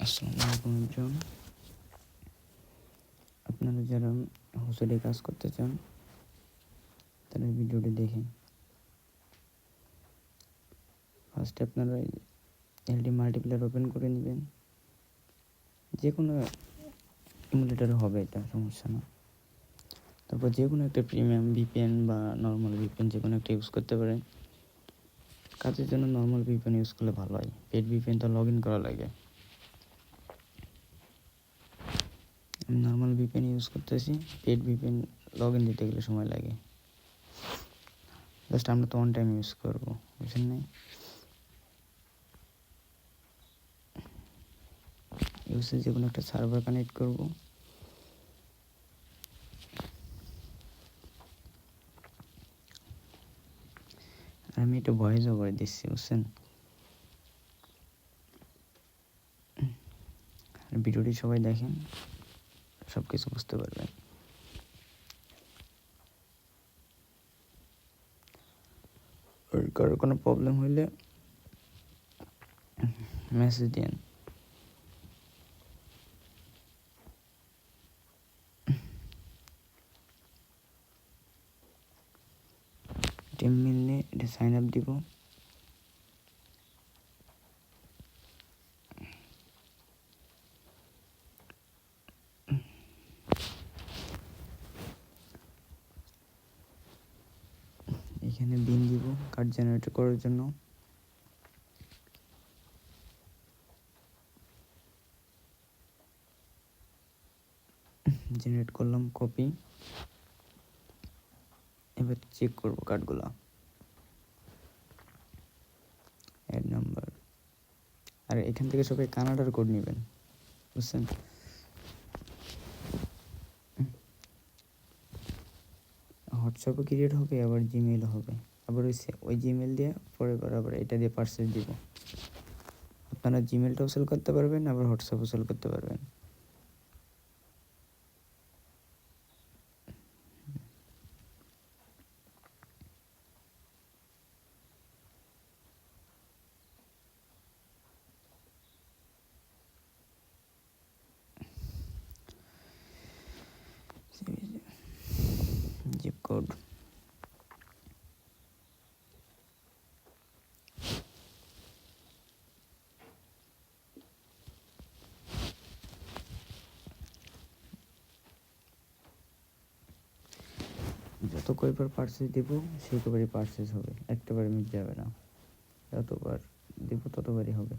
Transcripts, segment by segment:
আসসালামু আলাইকুম একজন। আপনারা যারা হোস্টেলে কাজ করতে চান তারা ভিডিওটি দেখেন। ফার্স্টে আপনারা এলডি মাল্টিপ্লেয়ার ওপেন করে নেবেন। যে কোনো ইমুলেটার হবে, এটা সমস্যা না। তারপর যে কোনো একটা প্রিমিয়াম ভিপিএন বা নর্মাল ভিপিএন যে কোনো একটা ইউজ করতে পারেন। কাজের জন্য নর্মাল ভিপিএন ইউজ করলে ভালো হয়। পেড ভিপিএন তো লগ ইন করা লাগে। আমি নর্মাল ভিপিএন ইউজ করতেছি, পেড ভিপিএন লগ ইন দিতে গেলে সময় লাগে। জাস্ট আমরা তো অন টাইম ইউজ করবো, বুঝছেন না? ইউসে যে কোনো একটা সার্ভার কানেক্ট করব। আর আমি এটা ভয়েস ওভার দিচ্ছি, বুঝছেন? আর ভিডিওটি সবাই দেখেন, সব কিছু বুঝতে পারবেন। আর কারোর কোনো প্রবলেম হইলে মেসেজ দিন। টিম মিললে এটা সাইন আপ দিব। এখানে বিন দিব কার্ড জেনারেট করার জন্য। জেনারেট করলাম, কপি। এবার চেক করব কার্ডগুলো, অ্যাড নাম্বার। আর এখান থেকে সবাই কানাডার কোড নেবেন, বুঝছেন? হোয়াটসঅ্যাপও ক্রিয়েট হবে, আবার জিমেইল হবে। আবার ওই জিমেইল দিয়ে পরে আবার এটা দিয়ে পার্সেস দিব। আপনারা জিমেলটাও সেল করতে পারবেন, আবার হোয়াটসঅ্যাপও সেল করতে পারবেন। জিপ কোড যত কয়বার পার্সেস দিব সেই কবারই পার্সেস হবে, একটাবার মিট যাবে না। যতবার দিব ততবারই হবে।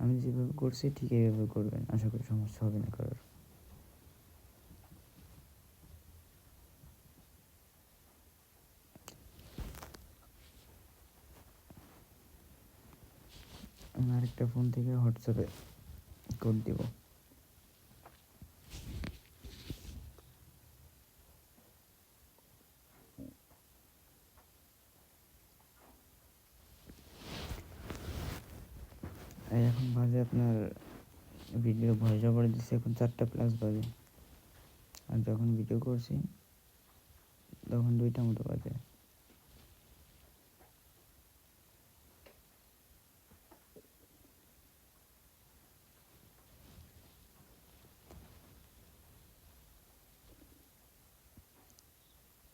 আমি যেভাবে করছি ঠিক এইভাবে করবেন, আশা করি সমস্যা হবে না কারোর। আমি আরেকটা ফোন থেকে হোয়াটসঅ্যাপে কোড দিব। এখন বাজে আপনার ভিডিও ভয়েস ওভার দিচ্ছে, এখন 4টা+ বাজে। আর যখন ভিডিও করছি তখন 2টা মতো বাজে।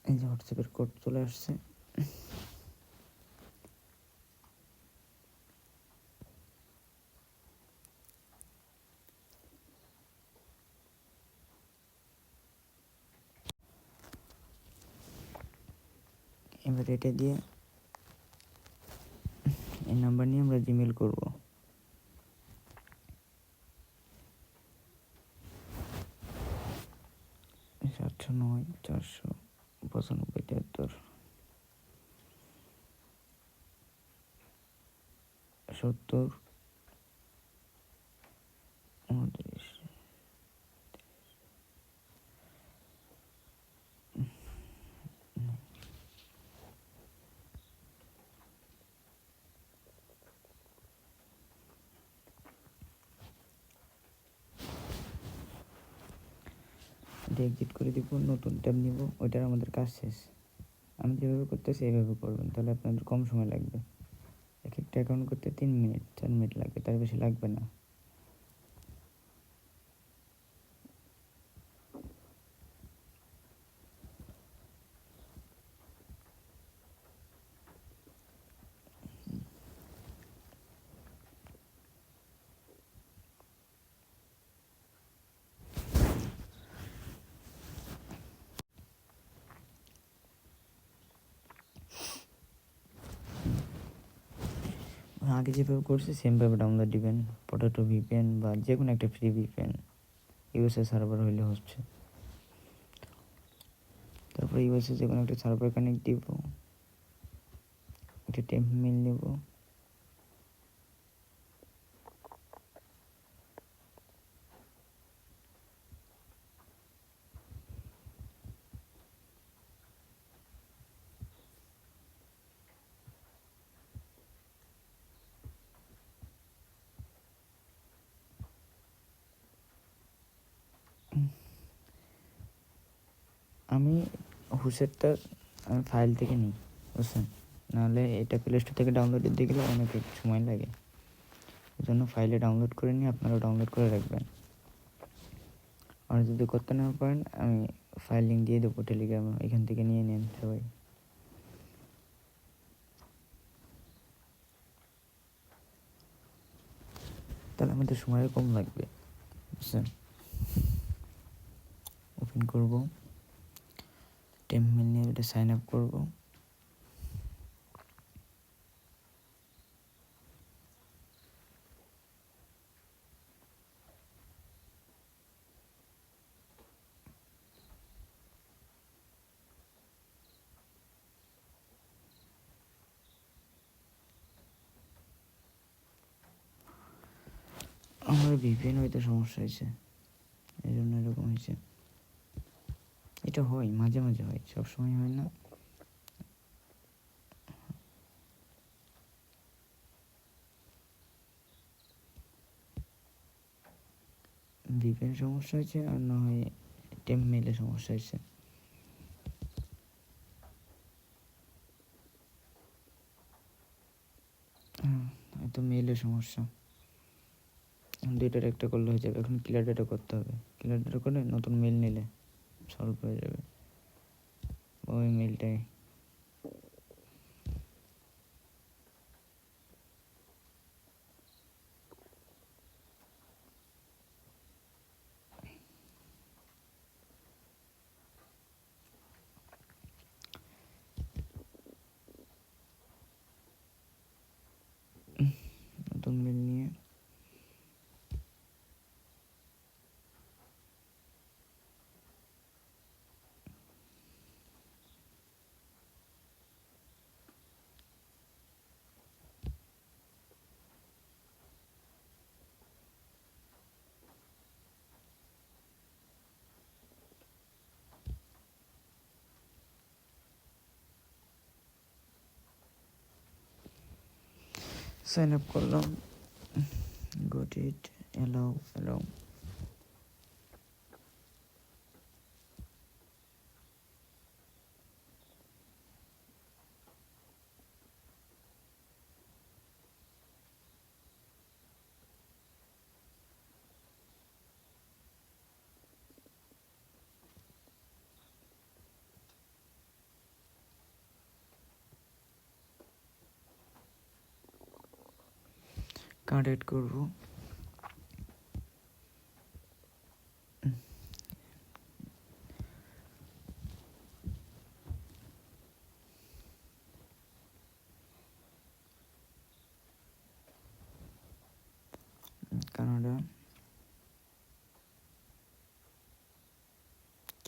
এই যে হোয়াটসঅ্যাপের কোড চলে আসছে। এবার এটা দিয়ে এই নাম্বার নিয়ে আমরা জিমেল করব। 709 495 73 29। এটা এক্সিট করে দিব, নতুন ট্যাব নিব, ওইটার আমাদের কাজ শেষ। আমি যেভাবে করতেছি এইভাবে করবেন, তাহলে আপনাদের কম সময় লাগবে। এক একটা একটা অ্যাকাউন্ট করতে 3 মিনিট 4 মিনিট লাগবে, তার বেশি লাগবে না। আগে যেভাবে করছি সেমভাবে ডাউনলোড দিবেন, পটেটো ভিপিএন বা যে কোনো একটা ফ্রি ভিপিএন, ইউএসএ সার্ভার হইলে হচ্ছে। তারপরে ইউএসএ যে কোনো একটা সার্ভার কানেক্ট দিব, একটা টেম্প মেল নেব, আমি হুসেরটা আমি ফাইল থেকে নিই, বুঝছেন? নাহলে এটা প্লে স্টোর থেকে ডাউনলোড দিতে গেলে অনেক সময় লাগে, এই জন্য ফাইলে ডাউনলোড করে নিয়ে আপনারাও ডাউনলোড করে রাখবেন। আর যদি করতে না পারেন আমি ফাইল লিঙ্ক দিয়ে দেবো টেলিগ্রামে, এখান থেকে নিয়ে নেন সবাই। তাহলে আমাদের সময়ও কম লাগবে, বুঝছেন? ওপেন করব, টেম্পমেল নিয়ে এটা সাইন আপ করবো। আমার ভিপিএন হয়তো সমস্যা হয়েছে, এই জন্য এরকম হয়েছে। এটা হয় মাঝে মাঝে হয়, সবসময় হয় না। ভিপিএন সমস্যা হয়েছে, আর না হয় টেম্প মেলে সমস্যা হয়েছে। হয়তো মেলের সমস্যা, দুইটার একটা করলে হয়ে যাবে। এখন ক্লিয়ার ডেটা করতে হবে, ক্লিয়ার ডেটা করে নতুন মেল নিলে সলভ হয়ে যাবে ওই মেলটাই। নতুন মেল নিয়ে সাইন আপ করলাম, got it, allow allow. Card add করবো, কানাডা,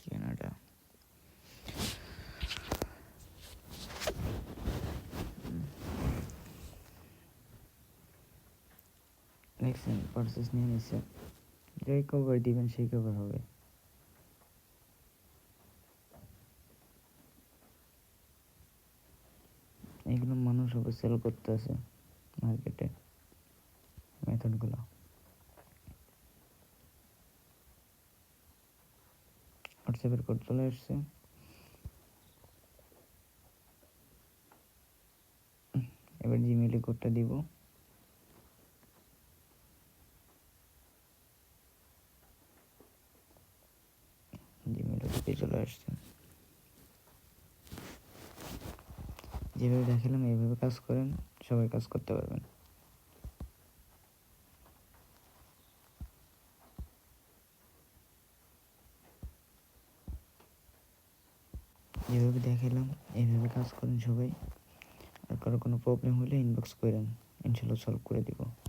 কানাডা। দেখছেন প্রসেস নিয়ে নিচ্ছে, যেই কভার দিবেন সেই কভার হবে। এগুলো মানুষ হবে সেল করতে আছে মার্কেটে, মেথডগুলো। হোয়াটসঅ্যাপের কোড চলে আসছে, এবার জিমেলে আইডি কোডটা দিব। জিমেল ওটিপি চলে আসছে। যেভাবে দেখালাম এইভাবে কাজ করেন, সবাই কাজ করতে পারবেন। যেভাবে দেখালাম এইভাবে কাজ করেন সবাই। আর কারো কোনো প্রবলেম হলে ইনবক্স করেন, ইনশাল্লাহ সলভ করে দিব।